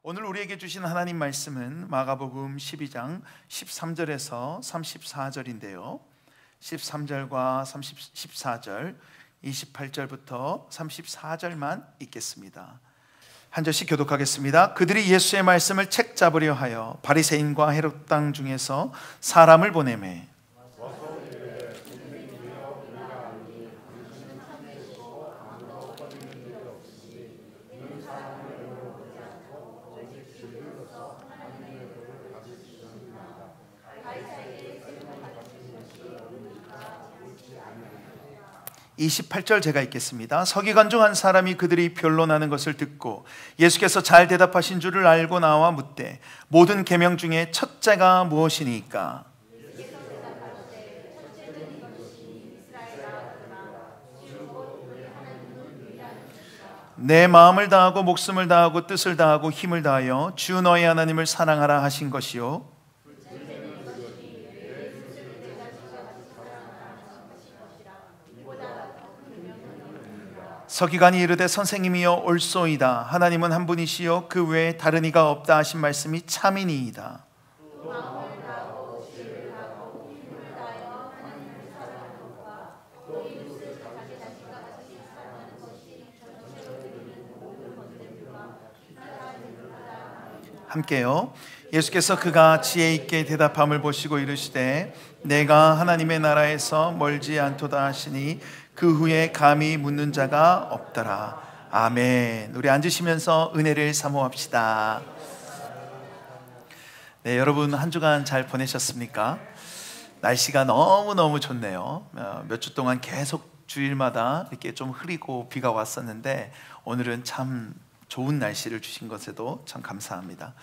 오늘 우리에게 주신 하나님 말씀은 마가복음 12장 13절에서 34절인데요 13절과 14절, 28절부터 34절만 읽겠습니다. 한 절씩 교독하겠습니다. 그들이 예수의 말씀을 책 잡으려 하여 바리새인과 헤롯 땅 중에서 사람을 보내매 (28절) 제가 읽겠습니다. 서기관 중 한 사람이 그들이 변론하는 것을 듣고 예수께서 잘 대답하신 줄을 알고 나와 묻되 모든 계명 중에 첫째가 무엇이니까? 내 마음을 다하고 목숨을 다하고 뜻을 다하고 힘을 다하여 주 너의 하나님을 사랑하라 하신 것이요 서기관이 이르되 선생님이여 옳소이다. 하나님은 한 분이시요 그 외에 다른 이가 없다 하신 말씀이 참이니이다. 함께요. 예수께서 그가 지혜 있게 대답함을 보시고 이르시되 내가 하나님의 나라에서 멀지 않도다 하시니 그 후에 감히 묻는 자가 없더라. 아멘. 우리 앉으시면서 은혜를 사모합시다. 네, 여러분 한 주간 잘 보내셨습니까? 날씨가 너무너무 좋네요. 몇 주 동안 계속 주일마다 이렇게 좀 흐리고 비가 왔었는데 오늘은 참 좋은 날씨를 주신 것에도 참 감사합니다.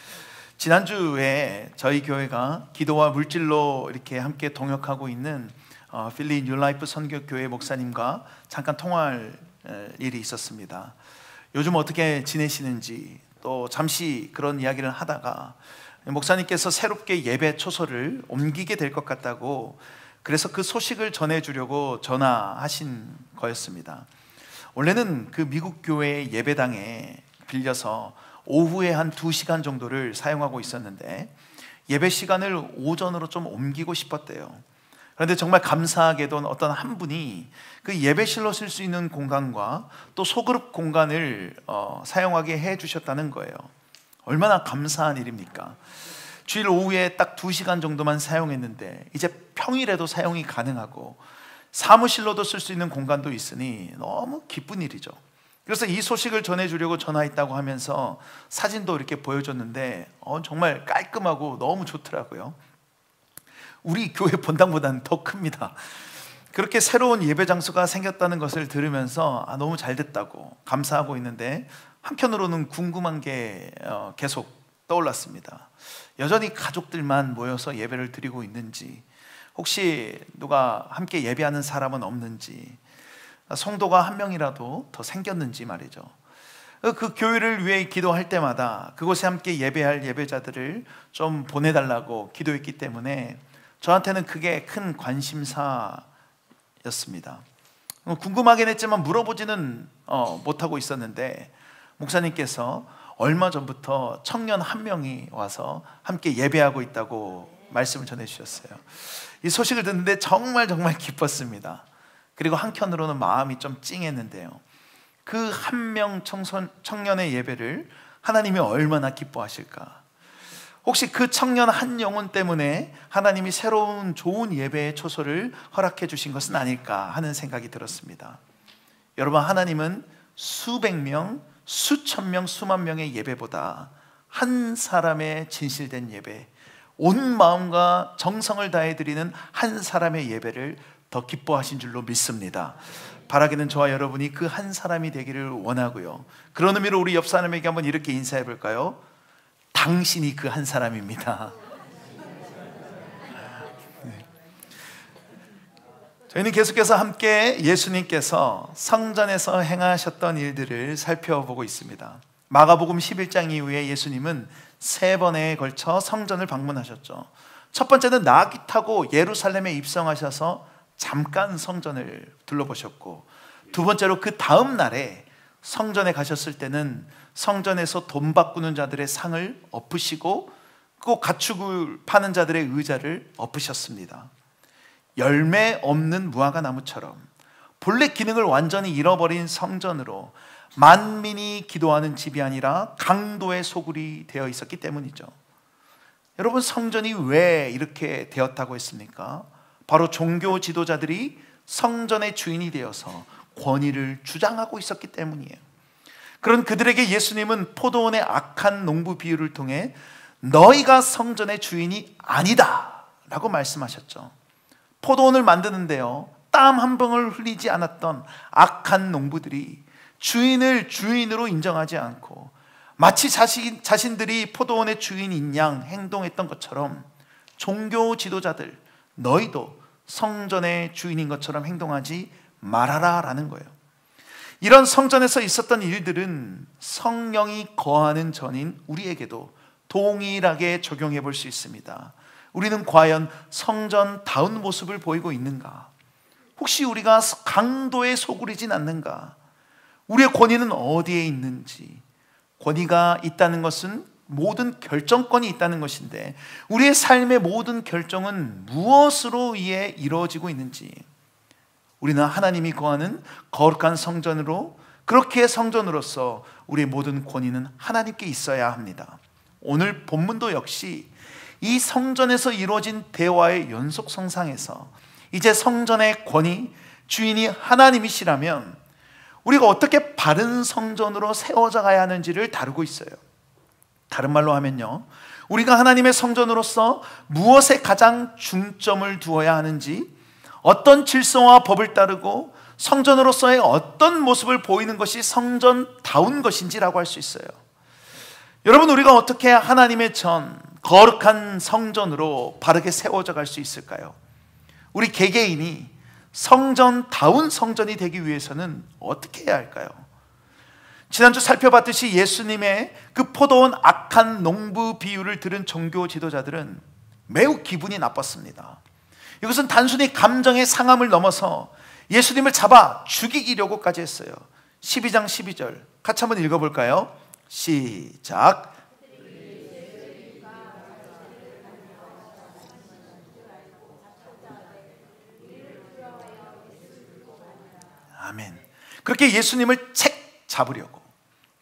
지난주에 저희 교회가 기도와 물질로 이렇게 함께 동역하고 있는 필리 뉴라이프 선교교회 목사님과 잠깐 통화할 일이 있었습니다. 요즘 어떻게 지내시는지 또 잠시 그런 이야기를 하다가 목사님께서 새롭게 예배 초소를 옮기게 될 것 같다고 그래서 그 소식을 전해주려고 전화하신 거였습니다. 원래는 그 미국 교회의 예배당에 빌려서 오후에 한 2시간 정도를 사용하고 있었는데 예배 시간을 오전으로 좀 옮기고 싶었대요. 그런데 정말 감사하게도 어떤 한 분이 그 예배실로 쓸 수 있는 공간과 또 소그룹 공간을 사용하게 해주셨다는 거예요. 얼마나 감사한 일입니까? 주일 오후에 딱 2시간 정도만 사용했는데 이제 평일에도 사용이 가능하고 사무실로도 쓸 수 있는 공간도 있으니 너무 기쁜 일이죠. 그래서 이 소식을 전해주려고 전화했다고 하면서 사진도 이렇게 보여줬는데 정말 깔끔하고 너무 좋더라고요. 우리 교회 본당보다는 더 큽니다. 그렇게 새로운 예배 장소가 생겼다는 것을 들으면서 너무 잘 됐다고 감사하고 있는데 한편으로는 궁금한 게 계속 떠올랐습니다. 여전히 가족들만 모여서 예배를 드리고 있는지, 혹시 누가 함께 예배하는 사람은 없는지, 성도가 한 명이라도 더 생겼는지 말이죠. 그 교회를 위해 기도할 때마다 그곳에 함께 예배할 예배자들을 좀 보내달라고 기도했기 때문에 저한테는 그게 큰 관심사였습니다. 궁금하긴 했지만 물어보지는 못하고 있었는데 목사님께서 얼마 전부터 청년 한 명이 와서 함께 예배하고 있다고 말씀을 전해주셨어요. 이 소식을 듣는데 정말 기뻤습니다. 그리고 한편으로는 마음이 좀 찡했는데요, 그 한 명 청년의 예배를 하나님이 얼마나 기뻐하실까. 혹시 그 청년 한 영혼 때문에 하나님이 새로운 좋은 예배의 초소를 허락해 주신 것은 아닐까 하는 생각이 들었습니다. 여러분, 하나님은 수백 명, 수천 명, 수만 명의 예배보다 한 사람의 진실된 예배, 온 마음과 정성을 다해 드리는 한 사람의 예배를 더 기뻐하신 줄로 믿습니다. 바라기는 저와 여러분이 그 한 사람이 되기를 원하고요. 그런 의미로 우리 옆 사람에게 한번 이렇게 인사해 볼까요? 당신이 그 한 사람입니다. 저희는 계속해서 함께 예수님께서 성전에서 행하셨던 일들을 살펴보고 있습니다. 마가복음 11장 이후에 예수님은 3번에 걸쳐 성전을 방문하셨죠. 첫 번째는 나귀 타고 예루살렘에 입성하셔서 잠깐 성전을 둘러보셨고, 두 번째로 그 다음 날에 성전에 가셨을 때는 성전에서 돈 바꾸는 자들의 상을 엎으시고 꼭 가축을 파는 자들의 의자를 엎으셨습니다. 열매 없는 무화과 나무처럼 본래 기능을 완전히 잃어버린 성전으로 만민이 기도하는 집이 아니라 강도의 소굴이 되어 있었기 때문이죠. 여러분, 성전이 왜 이렇게 되었다고 했습니까? 바로 종교 지도자들이 성전의 주인이 되어서 권위를 주장하고 있었기 때문이에요. 그런 그들에게 예수님은 포도원의 악한 농부 비유를 통해 너희가 성전의 주인이 아니다 라고 말씀하셨죠. 포도원을 만드는데요, 땀 한 방울 흘리지 않았던 악한 농부들이 주인을 주인으로 인정하지 않고 마치 자신들이 포도원의 주인인 양 행동했던 것처럼 종교 지도자들, 너희도 성전의 주인인 것처럼 행동하지 말아라 라는 거예요. 이런 성전에서 있었던 일들은 성령이 거하는 전인 우리에게도 동일하게 적용해 볼 수 있습니다. 우리는 과연 성전다운 모습을 보이고 있는가? 혹시 우리가 강도의 소굴이진 않는가? 우리의 권위는 어디에 있는지. 권위가 있다는 것은 모든 결정권이 있다는 것인데 우리의 삶의 모든 결정은 무엇으로 의해 이루어지고 있는지. 우리는 하나님이 거하는 거룩한 성전으로, 그렇게 성전으로서 우리의 모든 권위는 하나님께 있어야 합니다. 오늘 본문도 역시 이 성전에서 이루어진 대화의 연속성상에서 이제 성전의 권위, 주인이 하나님이시라면 우리가 어떻게 바른 성전으로 세워져 가야 하는지를 다루고 있어요. 다른 말로 하면요, 우리가 하나님의 성전으로서 무엇에 가장 중점을 두어야 하는지, 어떤 질서와 법을 따르고 성전으로서의 어떤 모습을 보이는 것이 성전다운 것인지라고 할 수 있어요. 여러분, 우리가 어떻게 하나님의 거룩한 성전으로 바르게 세워져 갈 수 있을까요? 우리 개개인이 성전다운 성전이 되기 위해서는 어떻게 해야 할까요? 지난주 살펴봤듯이 예수님의 그 포도원 악한 농부 비유를 들은 종교 지도자들은 매우 기분이 나빴습니다. 이것은 단순히 감정의 상함을 넘어서 예수님을 잡아 죽이려고까지 했어요. 12장 12절 같이 한번 읽어볼까요? 시작. 아멘. 그렇게 예수님을 책 잡으려고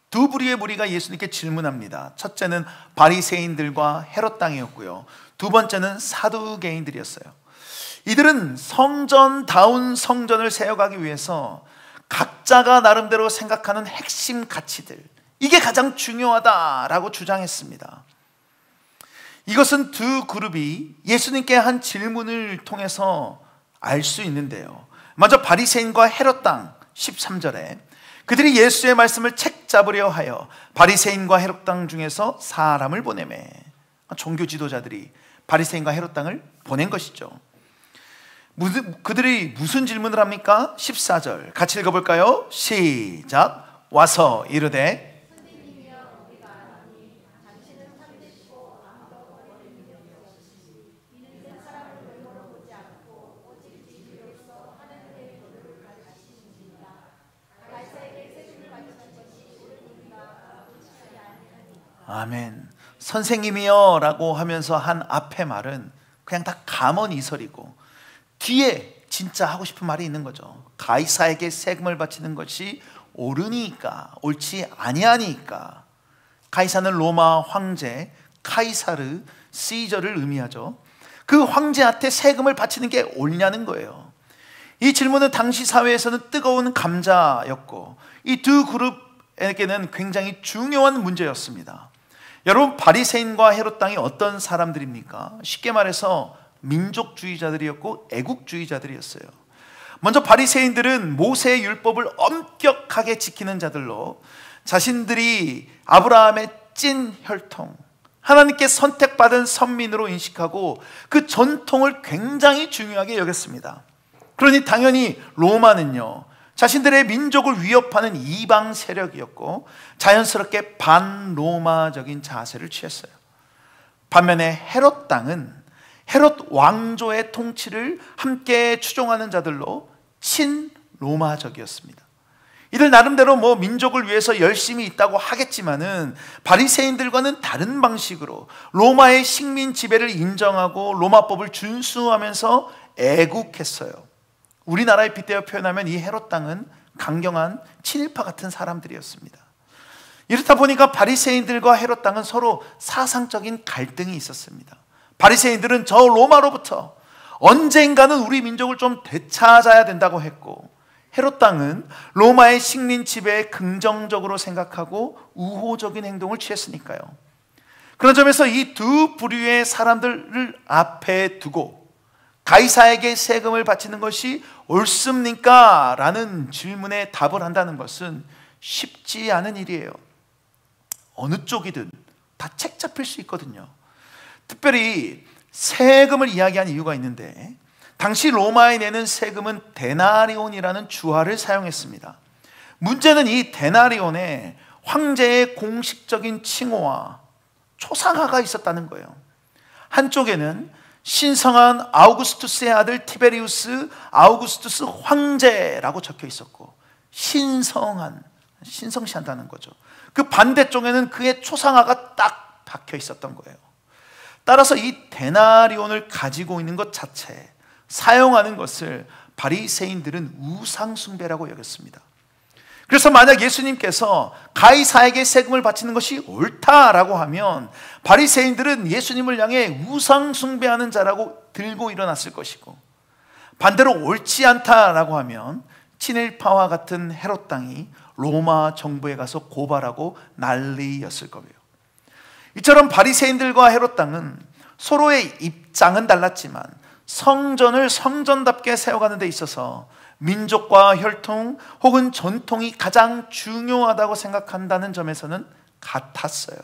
두 부류의 무리가 예수님께 질문합니다. 첫째는 바리새인들과 헤롯 당이었고요, 두 번째는 사두개인들이었어요. 이들은 성전다운 성전을 세워가기 위해서 각자가 나름대로 생각하는 핵심 가치들, 이게 가장 중요하다라고 주장했습니다. 이것은 두 그룹이 예수님께 한 질문을 통해서 알 수 있는데요, 먼저 바리새인과 헤롯 당 13절에 그들이 예수의 말씀을 책 잡으려 하여 바리새인과 헤롯 당 중에서 사람을 보내매. 종교 지도자들이 바리새인과 헤롯 당을 보낸 것이죠. 그들이 무슨 질문을 합니까? 14절 같이 읽어볼까요? 시작. 와서 이르되 아멘. 선생님이여 라고 하면서 한 앞의 말은 그냥 다 감언이설이고 뒤에 진짜 하고 싶은 말이 있는 거죠. 가이사에게 세금을 바치는 것이 옳으니까, 옳지 아니하니까. 가이사는 로마 황제 카이사르 시저를 의미하죠. 그 황제한테 세금을 바치는 게 옳냐는 거예요. 이 질문은 당시 사회에서는 뜨거운 감자였고 이 두 그룹에게는 굉장히 중요한 문제였습니다. 여러분, 바리새인과 헤롯 당이 어떤 사람들입니까? 쉽게 말해서 민족주의자들이었고 애국주의자들이었어요. 먼저 바리새인들은 모세의 율법을 엄격하게 지키는 자들로 자신들이 아브라함의 찐 혈통, 하나님께 선택받은 선민으로 인식하고 그 전통을 굉장히 중요하게 여겼습니다. 그러니 당연히 로마는요, 자신들의 민족을 위협하는 이방 세력이었고 자연스럽게 반로마적인 자세를 취했어요. 반면에 헤롯 당은 헤롯 왕조의 통치를 함께 추종하는 자들로 친로마적이었습니다. 이들 나름대로 민족을 위해서 열심히 있다고 하겠지만은 바리새인들과는 다른 방식으로 로마의 식민 지배를 인정하고 로마법을 준수하면서 애국했어요. 우리나라에 빗대어 표현하면 이 헤롯 당은 강경한 친일파 같은 사람들이었습니다. 이렇다 보니까 바리새인들과 헤롯 당은 서로 사상적인 갈등이 있었습니다. 바리새인들은 저 로마로부터 언젠가는 우리 민족을 좀 되찾아야 된다고 했고, 헤롯 당은 로마의 식민 지배에 긍정적으로 생각하고 우호적인 행동을 취했으니까요. 그런 점에서 이 두 부류의 사람들을 앞에 두고 가이사에게 세금을 바치는 것이 옳습니까? 라는 질문에 답을 한다는 것은 쉽지 않은 일이에요. 어느 쪽이든 다 책 잡힐 수 있거든요. 특별히 세금을 이야기한 이유가 있는데, 당시 로마에 내는 세금은 데나리온이라는 주화를 사용했습니다. 문제는 이 데나리온에 황제의 공식적인 칭호와 초상화가 있었다는 거예요. 한쪽에는 신성한 아우구스투스의 아들 티베리우스 아우구스투스 황제라고 적혀 있었고, 신성시한다는 거죠. 그 반대쪽에는 그의 초상화가 딱 박혀 있었던 거예요. 따라서 이 데나리온을 가지고 있는 것 자체, 사용하는 것을 바리새인들은 우상숭배라고 여겼습니다. 그래서 만약 예수님께서 가이사에게 세금을 바치는 것이 옳다라고 하면 바리새인들은 예수님을 향해 우상숭배하는 자라고 들고 일어났을 것이고, 반대로 옳지 않다라고 하면 친일파와 같은 헤롯 당이 로마 정부에 가서 고발하고 난리였을 거예요. 이처럼 바리새인들과 헤롯 당은 서로의 입장은 달랐지만 성전을 성전답게 세워가는 데 있어서 민족과 혈통 혹은 전통이 가장 중요하다고 생각한다는 점에서는 같았어요.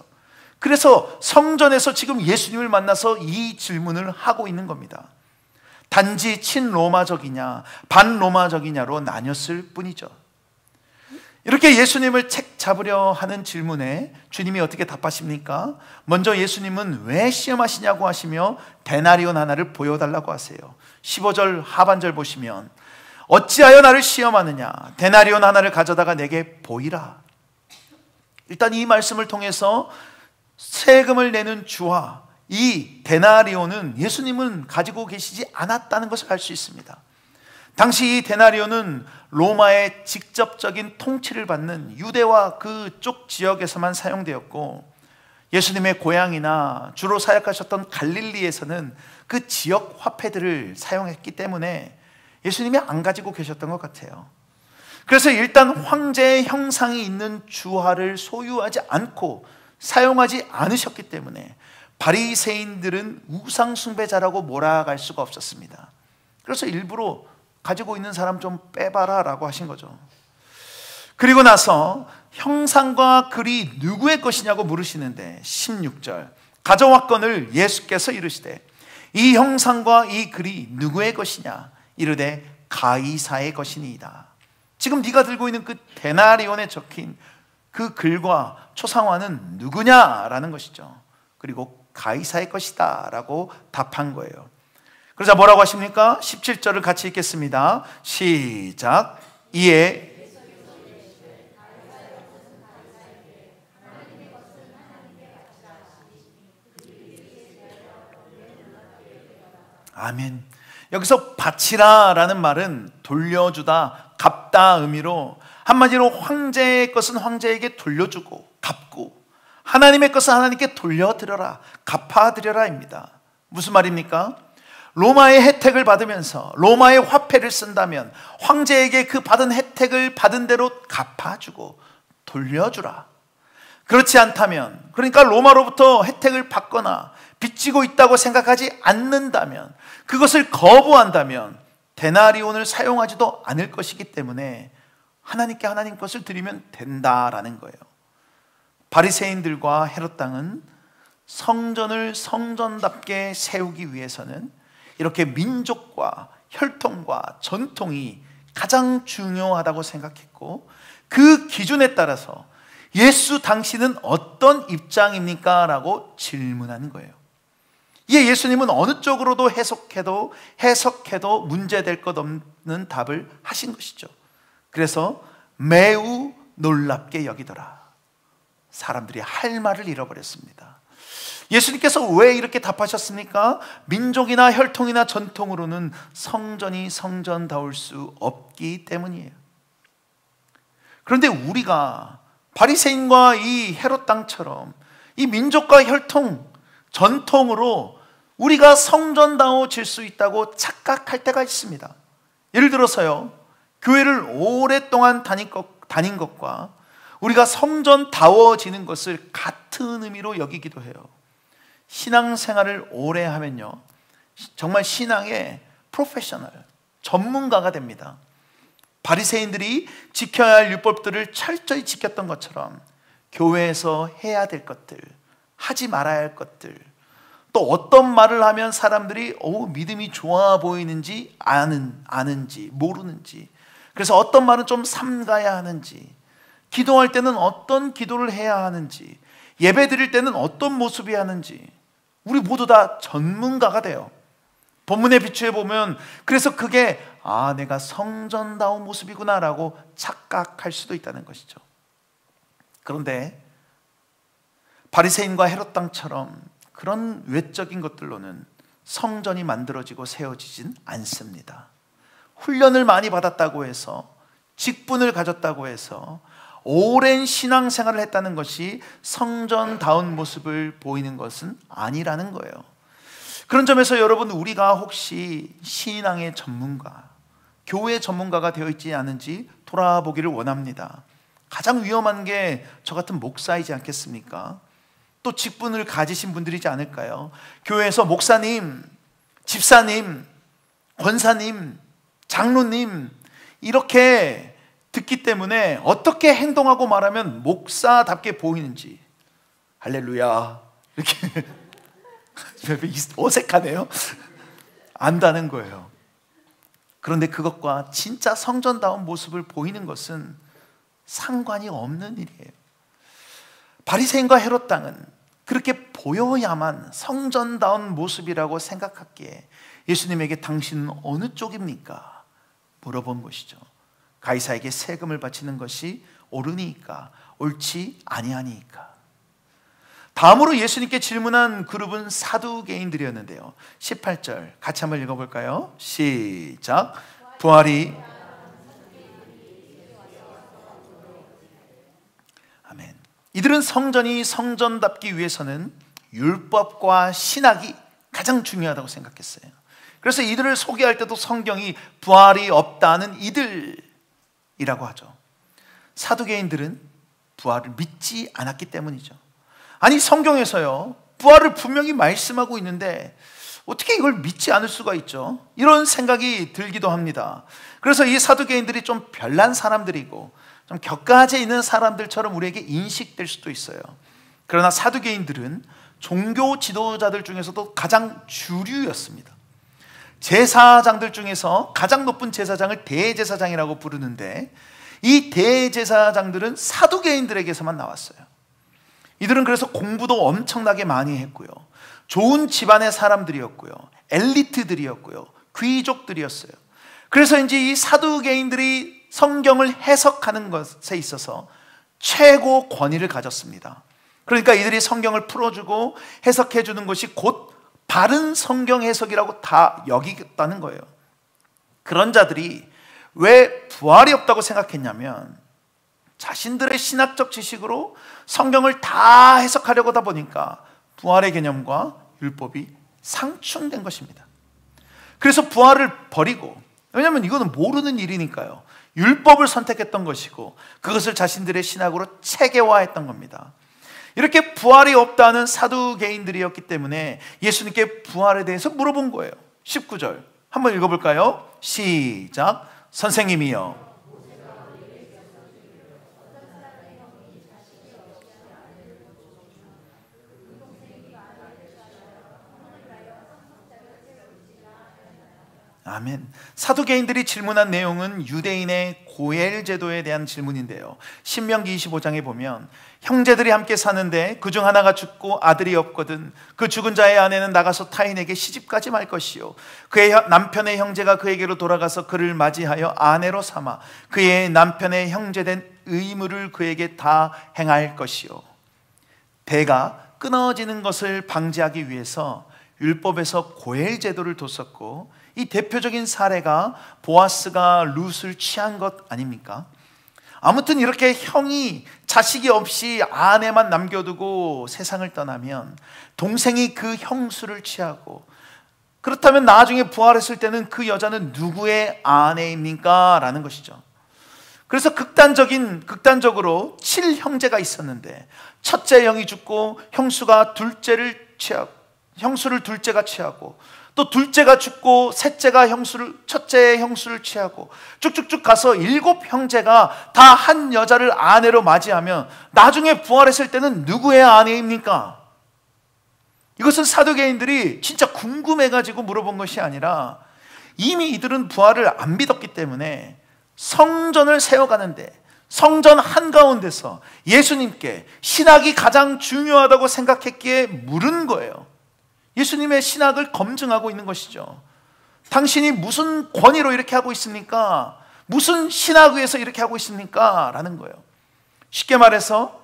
그래서 성전에서 지금 예수님을 만나서 이 질문을 하고 있는 겁니다. 단지 친로마적이냐 반로마적이냐로 나뉘었을 뿐이죠. 이렇게 예수님을 책 잡으려 하는 질문에 주님이 어떻게 답하십니까? 먼저 예수님은 왜 시험하시냐고 하시며 데나리온 하나를 보여달라고 하세요. 15절 하반절 보시면 어찌하여 나를 시험하느냐, 데나리온 하나를 가져다가 내게 보이라. 일단 이 말씀을 통해서 세금을 내는 주화, 이 데나리온은 예수님은 가지고 계시지 않았다는 것을 알 수 있습니다. 당시 이 데나리온은 로마의 직접적인 통치를 받는 유대와 그쪽 지역에서만 사용되었고, 예수님의 고향이나 주로 사역하셨던 갈릴리에서는 그 지역 화폐들을 사용했기 때문에 예수님이 안 가지고 계셨던 것 같아요. 그래서 일단 황제의 형상이 있는 주화를 소유하지 않고 사용하지 않으셨기 때문에 바리새인들은 우상숭배자라고 몰아갈 수가 없었습니다. 그래서 일부러 가지고 있는 사람 좀 빼봐라 라고 하신 거죠. 그리고 나서 형상과 글이 누구의 것이냐고 물으시는데 16절 가져왔거늘 예수께서 이르시되 이 형상과 이 글이 누구의 것이냐, 이르되 가이사의 것이니이다. 지금 네가 들고 있는 그 데나리온에 적힌 그 글과 초상화는 누구냐라는 것이죠. 그리고 가이사의 것이다 라고 답한 거예요. 그러자 뭐라고 하십니까? 17절을 같이 읽겠습니다. 시작. 이에 아멘. 여기서 바치라 라는 말은 돌려주다, 갚다 의미로, 한마디로 황제의 것은 황제에게 돌려주고 갚고 하나님의 것은 하나님께 돌려드려라, 갚아드려라 입니다. 무슨 말입니까? 로마의 혜택을 받으면서 로마의 화폐를 쓴다면 황제에게 그 받은 혜택을 받은 대로 갚아주고 돌려주라. 그렇지 않다면, 그러니까 로마로부터 혜택을 받거나 빚지고 있다고 생각하지 않는다면, 그것을 거부한다면 데나리온을 사용하지도 않을 것이기 때문에 하나님께 하나님 것을 드리면 된다라는 거예요. 바리새인들과 헤롯 당은 성전을 성전답게 세우기 위해서는 이렇게 민족과 혈통과 전통이 가장 중요하다고 생각했고, 그 기준에 따라서 예수 당신은 어떤 입장입니까? 라고 질문하는 거예요. 이에 예수님은 어느 쪽으로도 해석해도 문제될 것 없는 답을 하신 것이죠. 그래서 매우 놀랍게 여기더라. 사람들이 할 말을 잃어버렸습니다. 예수님께서 왜 이렇게 답하셨습니까? 민족이나 혈통이나 전통으로는 성전이 성전다울 수 없기 때문이에요. 그런데 우리가 바리새인과 이 헤롯 땅처럼 이 민족과 혈통, 전통으로 우리가 성전다워질 수 있다고 착각할 때가 있습니다. 예를 들어서요, 교회를 오랫동안 다닌 것과 우리가 성전다워지는 것을 같은 의미로 여기기도 해요. 신앙생활을 오래 하면요, 정말 신앙의 프로페셔널, 전문가가 됩니다. 바리새인들이 지켜야 할 율법들을 철저히 지켰던 것처럼 교회에서 해야 될 것들, 하지 말아야 할 것들, 또 어떤 말을 하면 사람들이 믿음이 좋아 보이는지 아는지 모르는지, 그래서 어떤 말은 좀 삼가야 하는지, 기도할 때는 어떤 기도를 해야 하는지, 예배 드릴 때는 어떤 모습이 하는지, 우리 모두 다 전문가가 돼요. 본문에 비추해 보면 그래서 그게 내가 성전다운 모습이구나 라고 착각할 수도 있다는 것이죠. 그런데 바리새인과 헤롯 땅처럼 그런 외적인 것들로는 성전이 만들어지고 세워지진 않습니다. 훈련을 많이 받았다고 해서, 직분을 가졌다고 해서 오랜 신앙생활을 했다는 것이 성전다운 모습을 보이는 것은 아니라는 거예요. 그런 점에서 여러분, 우리가 혹시 신앙의 전문가, 교회 전문가가 되어 있지 않은지 돌아보기를 원합니다. 가장 위험한 게 저 같은 목사이지 않겠습니까? 또 직분을 가지신 분들이지 않을까요? 교회에서 목사님, 집사님, 권사님, 장로님 이렇게 듣기 때문에 어떻게 행동하고 말하면 목사답게 보이는지, 할렐루야, 이렇게 어색하네요. 안다는 거예요. 그런데 그것과 진짜 성전다운 모습을 보이는 것은 상관이 없는 일이에요. 바리새인과 헤롯 땅은 그렇게 보여야만 성전다운 모습이라고 생각했기에 예수님에게 당신은 어느 쪽입니까? 물어본 것이죠. 가이사에게 세금을 바치는 것이 옳으니까, 옳지 아니하니까. 다음으로 예수님께 질문한 그룹은 사두개인들이었는데요. 18절 같이 한번 읽어볼까요? 시작. 부활이, 아멘. 이들은 성전이 성전답기 위해서는 율법과 신학이 가장 중요하다고 생각했어요. 그래서 이들을 소개할 때도 성경이 부활이 없다는 이들이라고 하죠. 사두개인들은 부활을 믿지 않았기 때문이죠. 아니, 성경에서요, 부활을 분명히 말씀하고 있는데 어떻게 이걸 믿지 않을 수가 있죠? 이런 생각이 들기도 합니다. 그래서 이 사두개인들이 좀 별난 사람들이고 좀 격가지에 있는 사람들처럼 우리에게 인식될 수도 있어요. 그러나 사두개인들은 종교 지도자들 중에서도 가장 주류였습니다. 제사장들 중에서 가장 높은 제사장을 대제사장이라고 부르는데, 이 대제사장들은 사두개인들에게서만 나왔어요. 이들은 그래서 공부도 엄청나게 많이 했고요, 좋은 집안의 사람들이었고요, 엘리트들이었고요, 귀족들이었어요. 그래서 이제 이 사두개인들이 성경을 해석하는 것에 있어서 최고 권위를 가졌습니다. 그러니까 이들이 성경을 풀어주고 해석해주는 것이 곧 바른 성경 해석이라고 다 여기겠다는 거예요. 그런 자들이 왜 부활이 없다고 생각했냐면, 자신들의 신학적 지식으로 성경을 다 해석하려고 하다 보니까 부활의 개념과 율법이 상충된 것입니다. 그래서 부활을 버리고, 왜냐하면 이거는 모르는 일이니까요, 율법을 선택했던 것이고 그것을 자신들의 신학으로 체계화했던 겁니다. 이렇게 부활이 없다는 사두개인들이었기 때문에 예수님께 부활에 대해서 물어본 거예요. 19절 한번 읽어볼까요? 시작. 선생님이여, 아멘. 사두개인들이 질문한 내용은 유대인의 고엘 제도에 대한 질문인데요. 신명기 25장에 보면 형제들이 함께 사는데 그중 하나가 죽고 아들이 없거든 그 죽은 자의 아내는 나가서 타인에게 시집가지 말 것이요 그의 남편의 형제가 그에게로 돌아가서 그를 맞이하여 아내로 삼아 그의 남편의 형제된 의무를 그에게 다 행할 것이요. 배가 끊어지는 것을 방지하기 위해서 율법에서 고엘 제도를 뒀었고, 이 대표적인 사례가 보아스가 룻을 취한 것 아닙니까? 아무튼 이렇게 형이 자식이 없이 아내만 남겨두고 세상을 떠나면 동생이 그 형수를 취하고, 그렇다면 나중에 부활했을 때는 그 여자는 누구의 아내입니까? 라는 것이죠. 그래서 극단적으로 7형제가 있었는데 첫째 형이 죽고 형수를 둘째가 취하고, 또 둘째가 죽고 셋째가 첫째의 형수를 취하고, 쭉쭉쭉 가서 7형제가 다 한 여자를 아내로 맞이하면 나중에 부활했을 때는 누구의 아내입니까? 이것은 사두개인들이 진짜 궁금해가지고 물어본 것이 아니라 이미 이들은 부활을 안 믿었기 때문에 성전을 세워가는데 성전 한가운데서 예수님께 신학이 가장 중요하다고 생각했기에 물은 거예요. 예수님의 신학을 검증하고 있는 것이죠. 당신이 무슨 권위로 이렇게 하고 있습니까? 무슨 신학위에서 이렇게 하고 있습니까? 라는 거예요. 쉽게 말해서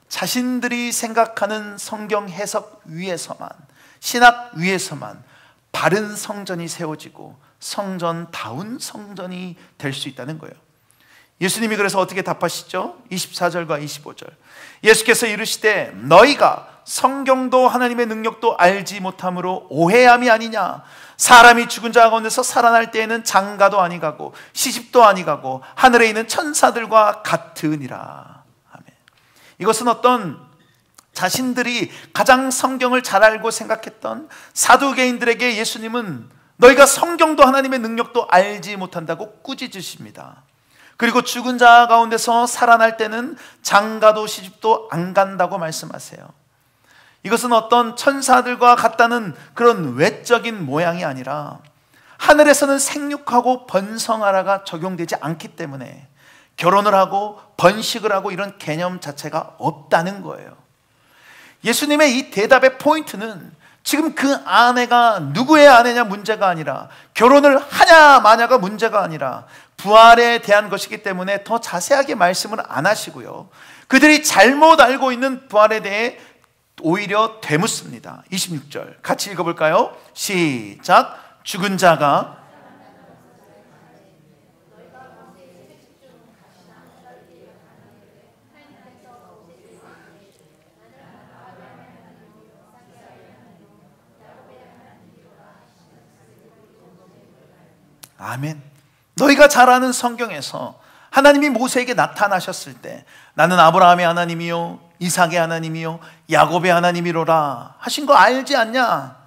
자신들이 생각하는 성경 해석 위에서만, 신학 위에서만 바른 성전이 세워지고 성전다운 성전이 될 수 있다는 거예요. 예수님이 그래서 어떻게 답하시죠? 24절과 25절. 예수께서 이르시되 너희가 성경도 하나님의 능력도 알지 못함으로 오해함이 아니냐. 사람이 죽은 자 가운데서 살아날 때에는 장가도 아니가고 시집도 아니가고 하늘에 있는 천사들과 같으니라. 아멘. 이것은 어떤 자신들이 가장 성경을 잘 알고 생각했던 사두개인들에게 예수님은 너희가 성경도 하나님의 능력도 알지 못한다고 꾸짖으십니다. 그리고 죽은 자 가운데서 살아날 때는 장가도 시집도 안 간다고 말씀하세요. 이것은 어떤 천사들과 같다는 그런 외적인 모양이 아니라 하늘에서는 생육하고 번성하라가 적용되지 않기 때문에 결혼을 하고 번식을 하고 이런 개념 자체가 없다는 거예요. 예수님의 이 대답의 포인트는 지금 그 아내가 누구의 아내냐 문제가 아니라, 결혼을 하냐 마냐가 문제가 아니라 부활에 대한 것이기 때문에 더 자세하게 말씀을 안 하시고요, 그들이 잘못 알고 있는 부활에 대해 오히려 되묻습니다. 26절 같이 읽어볼까요? 시작. 죽은 자가 아멘. 너희가 잘 아는 성경에서 하나님이 모세에게 나타나셨을 때 나는 아브라함의 하나님이요 이삭의 하나님이요 야곱의 하나님이로라 하신 거 알지 않냐?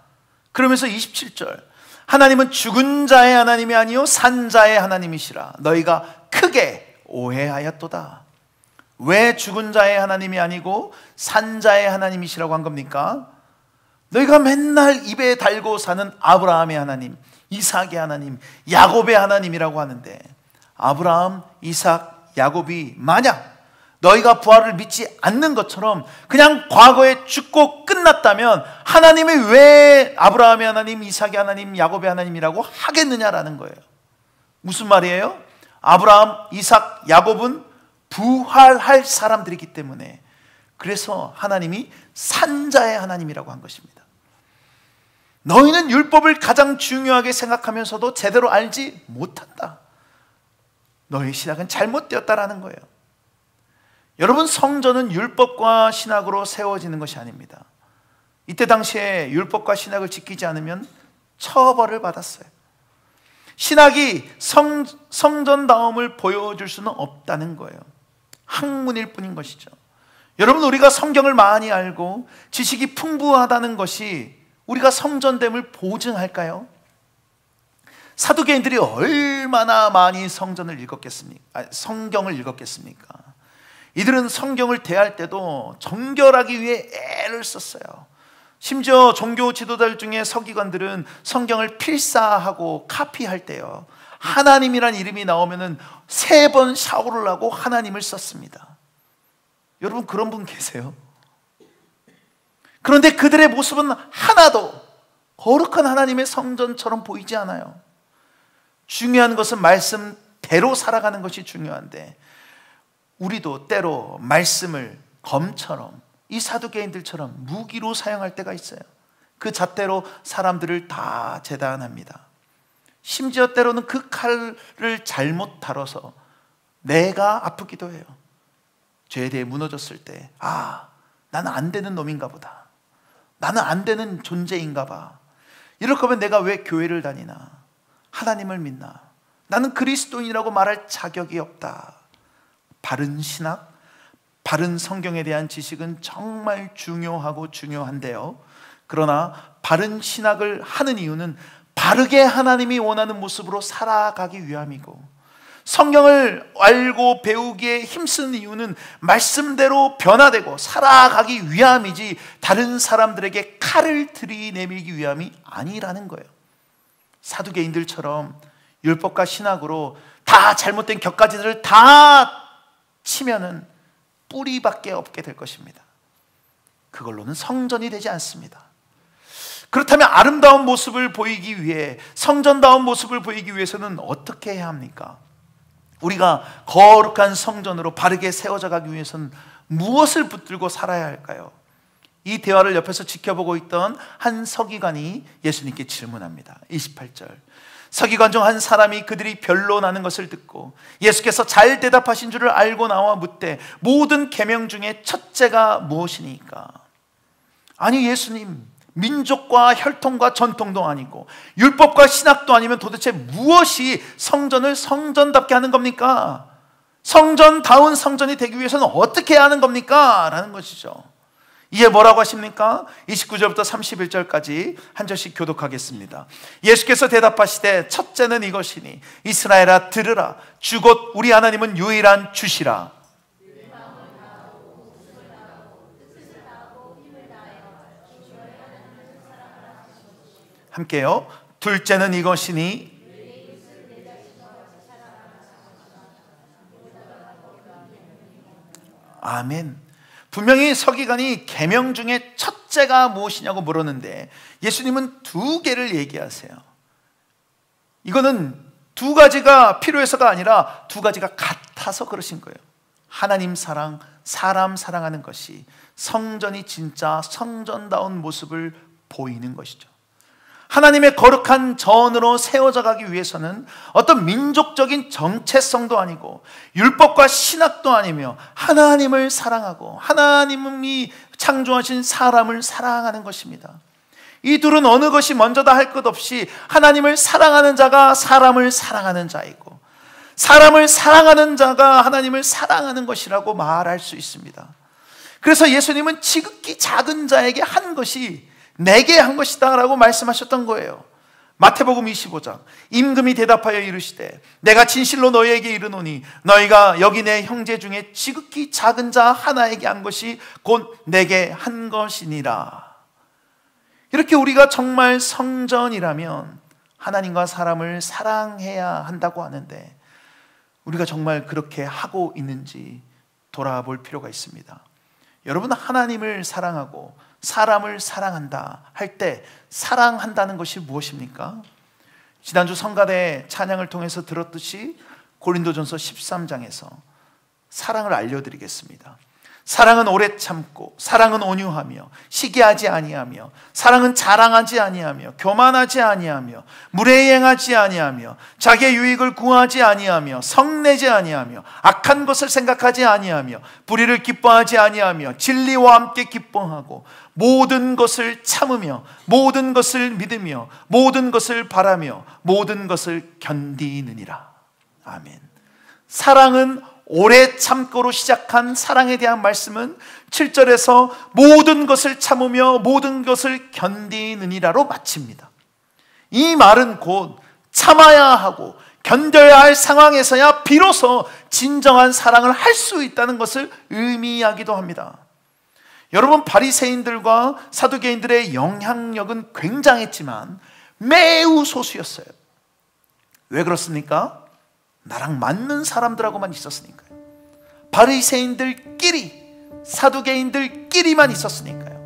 그러면서 27절 하나님은 죽은 자의 하나님이 아니요 산 자의 하나님이시라 너희가 크게 오해하였도다. 왜 죽은 자의 하나님이 아니고 산 자의 하나님이시라고 한 겁니까? 너희가 맨날 입에 달고 사는 아브라함의 하나님, 이삭의 하나님, 야곱의 하나님이라고 하는데, 아브라함, 이삭, 야곱이 만약 너희가 부활을 믿지 않는 것처럼 그냥 과거에 죽고 끝났다면 하나님이 왜 아브라함의 하나님, 이삭의 하나님, 야곱의 하나님이라고 하겠느냐라는 거예요. 무슨 말이에요? 아브라함, 이삭, 야곱은 부활할 사람들이기 때문에, 그래서 하나님이 산자의 하나님이라고 한 것입니다. 너희는 율법을 가장 중요하게 생각하면서도 제대로 알지 못한다. 너희 신학은 잘못되었다라는 거예요. 여러분, 성전은 율법과 신학으로 세워지는 것이 아닙니다. 이때 당시에 율법과 신학을 지키지 않으면 처벌을 받았어요. 신학이 성전다움을 보여줄 수는 없다는 거예요. 학문일 뿐인 것이죠. 여러분, 우리가 성경을 많이 알고 지식이 풍부하다는 것이 우리가 성전됨을 보증할까요? 사두개인들이 얼마나 많이 성경을 읽었겠습니까? 이들은 성경을 대할 때도 정결하기 위해 애를 썼어요. 심지어 종교 지도자들 중에 서기관들은 성경을 필사하고 카피할 때요, 하나님이란 이름이 나오면은 3번 샤워를 하고 하나님을 썼습니다. 여러분, 그런 분 계세요? 그런데 그들의 모습은 하나도 거룩한 하나님의 성전처럼 보이지 않아요. 중요한 것은 말씀대로 살아가는 것이 중요한데, 우리도 때로 말씀을 검처럼, 이 사두개인들처럼 무기로 사용할 때가 있어요. 그 잣대로 사람들을 다 재단합니다. 심지어 때로는 그 칼을 잘못 다뤄서 내가 아프기도 해요. 죄에 대해 무너졌을 때, 아, 나는 안 되는 놈인가 보다, 나는 안 되는 존재인가 봐, 이럴 거면 내가 왜 교회를 다니나, 하나님을 믿나, 나는 그리스도인이라고 말할 자격이 없다. 바른 신학, 바른 성경에 대한 지식은 정말 중요하고 중요한데요, 그러나 바른 신학을 하는 이유는 바르게 하나님이 원하는 모습으로 살아가기 위함이고, 성경을 알고 배우기에 힘쓰는 이유는 말씀대로 변화되고 살아가기 위함이지, 다른 사람들에게 칼을 들이내밀기 위함이 아니라는 거예요. 사두개인들처럼 율법과 신학으로 다 잘못된 격가지들을 다 치면은 뿌리밖에 없게 될 것입니다. 그걸로는 성전이 되지 않습니다. 그렇다면 아름다운 모습을 보이기 위해, 성전다운 모습을 보이기 위해서는 어떻게 해야 합니까? 우리가 거룩한 성전으로 바르게 세워져 가기 위해서는 무엇을 붙들고 살아야 할까요? 이 대화를 옆에서 지켜보고 있던 한 서기관이 예수님께 질문합니다. 28절, 서기관 중 한 사람이 그들이 변론하는 것을 듣고 예수께서 잘 대답하신 줄을 알고 나와 묻되, 모든 계명 중에 첫째가 무엇이니까? 아니 예수님, 민족과 혈통과 전통도 아니고 율법과 신학도 아니면 도대체 무엇이 성전을 성전답게 하는 겁니까? 성전다운 성전이 되기 위해서는 어떻게 해야 하는 겁니까? 라는 것이죠. 이게 뭐라고 하십니까? 29절부터 31절까지 한 절씩 교독하겠습니다. 예수께서 대답하시되, 첫째는 이것이니 이스라엘아 들으라, 주 곧 우리 하나님은 유일한 주시라. 함께요. 둘째는 이것이니, 아멘. 분명히 서기관이 계명 중에 첫째가 무엇이냐고 물었는데 예수님은 2개를 얘기하세요. 이거는 2가지가 필요해서가 아니라 2가지가 같아서 그러신 거예요. 하나님 사랑, 사람 사랑하는 것이 성전이 진짜 성전다운 모습을 보이는 것이죠. 하나님의 거룩한 전으로 세워져 가기 위해서는 어떤 민족적인 정체성도 아니고 율법과 신학도 아니며 하나님을 사랑하고 하나님이 창조하신 사람을 사랑하는 것입니다. 이 둘은 어느 것이 먼저다 할 것 없이 하나님을 사랑하는 자가 사람을 사랑하는 자이고, 사람을 사랑하는 자가 하나님을 사랑하는 것이라고 말할 수 있습니다. 그래서 예수님은 지극히 작은 자에게 한 것이 내게 한 것이다 라고 말씀하셨던 거예요. 마태복음 25장, 임금이 대답하여 이르시되, 내가 진실로 너희에게 이르노니 너희가 여기 내 형제 중에 지극히 작은 자 하나에게 한 것이 곧 내게 한 것이니라. 이렇게 우리가 정말 성전이라면 하나님과 사람을 사랑해야 한다고 하는데, 우리가 정말 그렇게 하고 있는지 돌아볼 필요가 있습니다. 여러분, 하나님을 사랑하고 사람을 사랑한다 할 때 사랑한다는 것이 무엇입니까? 지난주 성가대 찬양을 통해서 들었듯이 고린도전서 13장에서 사랑을 알려드리겠습니다. 사랑은 오래 참고, 사랑은 온유하며, 시기하지 아니하며, 사랑은 자랑하지 아니하며, 교만하지 아니하며, 무례행하지 아니하며, 자기의 유익을 구하지 아니하며, 성내지 아니하며, 악한 것을 생각하지 아니하며, 불의를 기뻐하지 아니하며, 진리와 함께 기뻐하고, 모든 것을 참으며, 모든 것을 믿으며, 모든 것을 바라며, 모든 것을 견디느니라. 아멘. 사랑은 오래 참고로 시작한 사랑에 대한 말씀은 7절에서 모든 것을 참으며 모든 것을 견디느니라로 마칩니다. 이 말은 곧 참아야 하고 견뎌야 할 상황에서야 비로소 진정한 사랑을 할 수 있다는 것을 의미하기도 합니다. 여러분, 바리새인들과 사두개인들의 영향력은 굉장했지만 매우 소수였어요. 왜 그렇습니까? 나랑 맞는 사람들하고만 있었으니까요. 바리새인들끼리, 사두개인들끼리만 있었으니까요.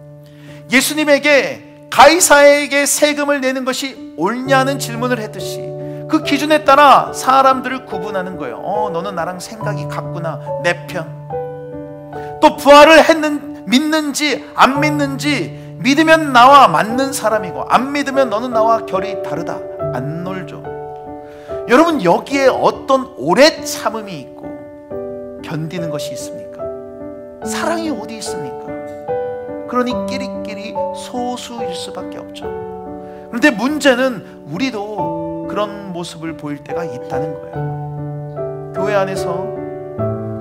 예수님에게 가이사에게 세금을 내는 것이 옳냐는 질문을 했듯이 그 기준에 따라 사람들을 구분하는 거예요. 너는 나랑 생각이 같구나, 내 편. 또 부활을 믿는지 안 믿는지, 믿으면 나와 맞는 사람이고 안 믿으면 너는 나와 결이 다르다, 안 놀죠. 여러분, 여기에 어떤 오래 참음이 있고 견디는 것이 있습니까? 사랑이 어디 있습니까? 그러니 끼리끼리 소수일 수밖에 없죠. 그런데 문제는 우리도 그런 모습을 보일 때가 있다는 거예요. 교회 안에서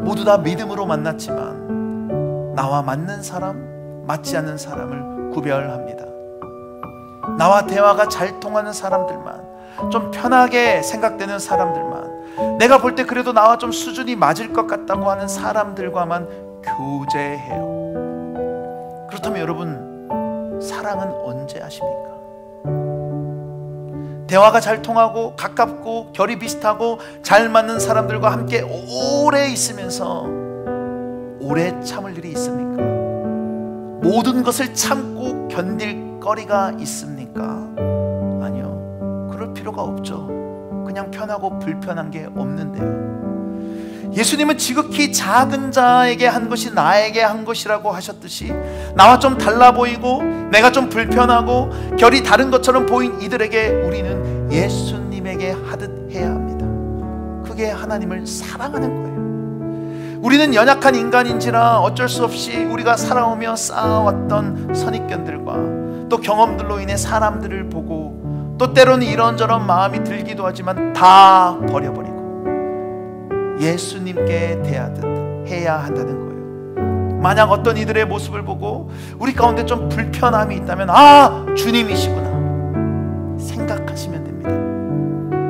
모두 다 믿음으로 만났지만 나와 맞는 사람, 맞지 않는 사람을 구별합니다. 나와 대화가 잘 통하는 사람들만, 좀 편하게 생각되는 사람들만, 내가 볼 때 그래도 나와 좀 수준이 맞을 것 같다고 하는 사람들과만 교제해요. 그렇다면 여러분, 사랑은 언제 하십니까? 대화가 잘 통하고 가깝고 결이 비슷하고 잘 맞는 사람들과 함께 오래 있으면서 오래 참을 일이 있습니까? 모든 것을 참고 견딜 거리가 있습니까? 아니요, 그럴 필요가 없죠. 그냥 편하고 불편한 게 없는데요. 예수님은 지극히 작은 자에게 한 것이 나에게 한 것이라고 하셨듯이, 나와 좀 달라 보이고 내가 좀 불편하고 결이 다른 것처럼 보인 이들에게 우리는 예수님에게 하듯 해야 합니다. 그게 하나님을 사랑하는 거예요. 우리는 연약한 인간인지라 어쩔 수 없이 우리가 살아오며 쌓아왔던 선입견들과 또 경험들로 인해 사람들을 보고, 또 때로는 이런저런 마음이 들기도 하지만 다 버려버리고 예수님께 대하듯 해야 한다는 거예요. 만약 어떤 이들의 모습을 보고 우리 가운데 좀 불편함이 있다면, 주님이시구나 생각하시면 됩니다.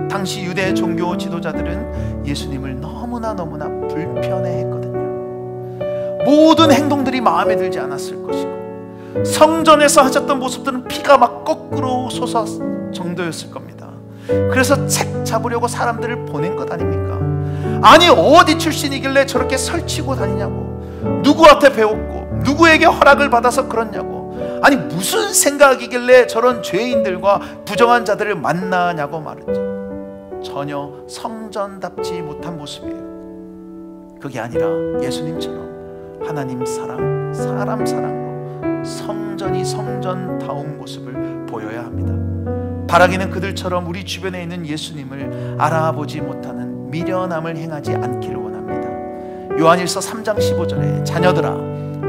당시 유대 종교 지도자들은 예수님을 너무나 불편해 했거든요. 모든 행동들이 마음에 들지 않았을 것이고, 성전에서 하셨던 모습들은 피가 막 거꾸로 솟아 정도였을 겁니다. 그래서 책 잡으려고 사람들을 보낸 것 아닙니까? 아니, 어디 출신이길래 저렇게 설치고 다니냐고, 누구한테 배웠고 누구에게 허락을 받아서 그렇냐고, 아니 무슨 생각이길래 저런 죄인들과 부정한 자들을 만나냐고 말이죠. 전혀 성전답지 못한 모습이에요. 그게 아니라 예수님처럼 하나님 사랑, 사람 사랑으로 성전이 성전다운 모습을 보여야 합니다. 바라기는 그들처럼 우리 주변에 있는 예수님을 알아보지 못하는 미련함을 행하지 않기를 원합니다. 요한일서 3장 15절에 자녀들아,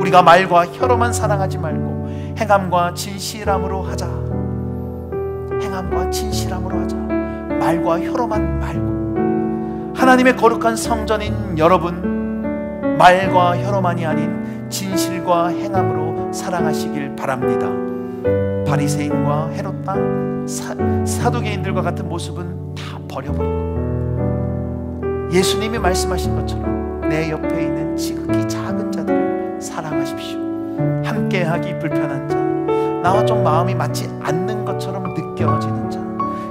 우리가 말과 혀로만 사랑하지 말고 행함과 진실함으로 하자. 행함과 진실함으로 하자. 말과 혀로만 말고. 하나님의 거룩한 성전인 여러분, 말과 혀로만이 아닌 진실과 행함으로 사랑하시길 바랍니다. 바리새인과 헤롯 땅, 사두개인들과 같은 모습은 다 버려버리고 예수님이 말씀하신 것처럼 내 옆에 있는 지극히 작은 자들을 사랑하십시오. 함께하기 불편한 자, 나와 좀 마음이 맞지 않는 것처럼 느껴지는 자,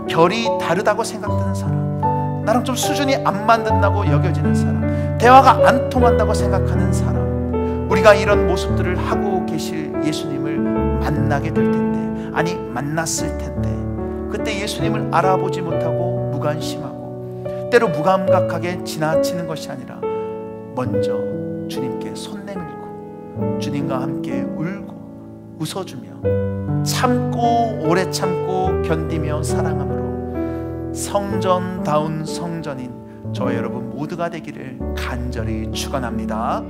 결이 다르다고 생각되는 사람, 나랑 좀 수준이 안 맞는다고 여겨지는 사람, 대화가 안 통한다고 생각하는 사람, 우리가 이런 모습들을 하고 계실 예수님을 만나게 될 텐데, 아니 만났을 텐데, 그때 예수님을 알아보지 못하고 무관심하고 때로 무감각하게 지나치는 것이 아니라 먼저 주님께 손 내밀고 주님과 함께 울고 웃어주며 참고 오래 참고 견디며 사랑함으로 성전다운 성전인 저 여러분 모두가 되기를 간절히 축원합니다.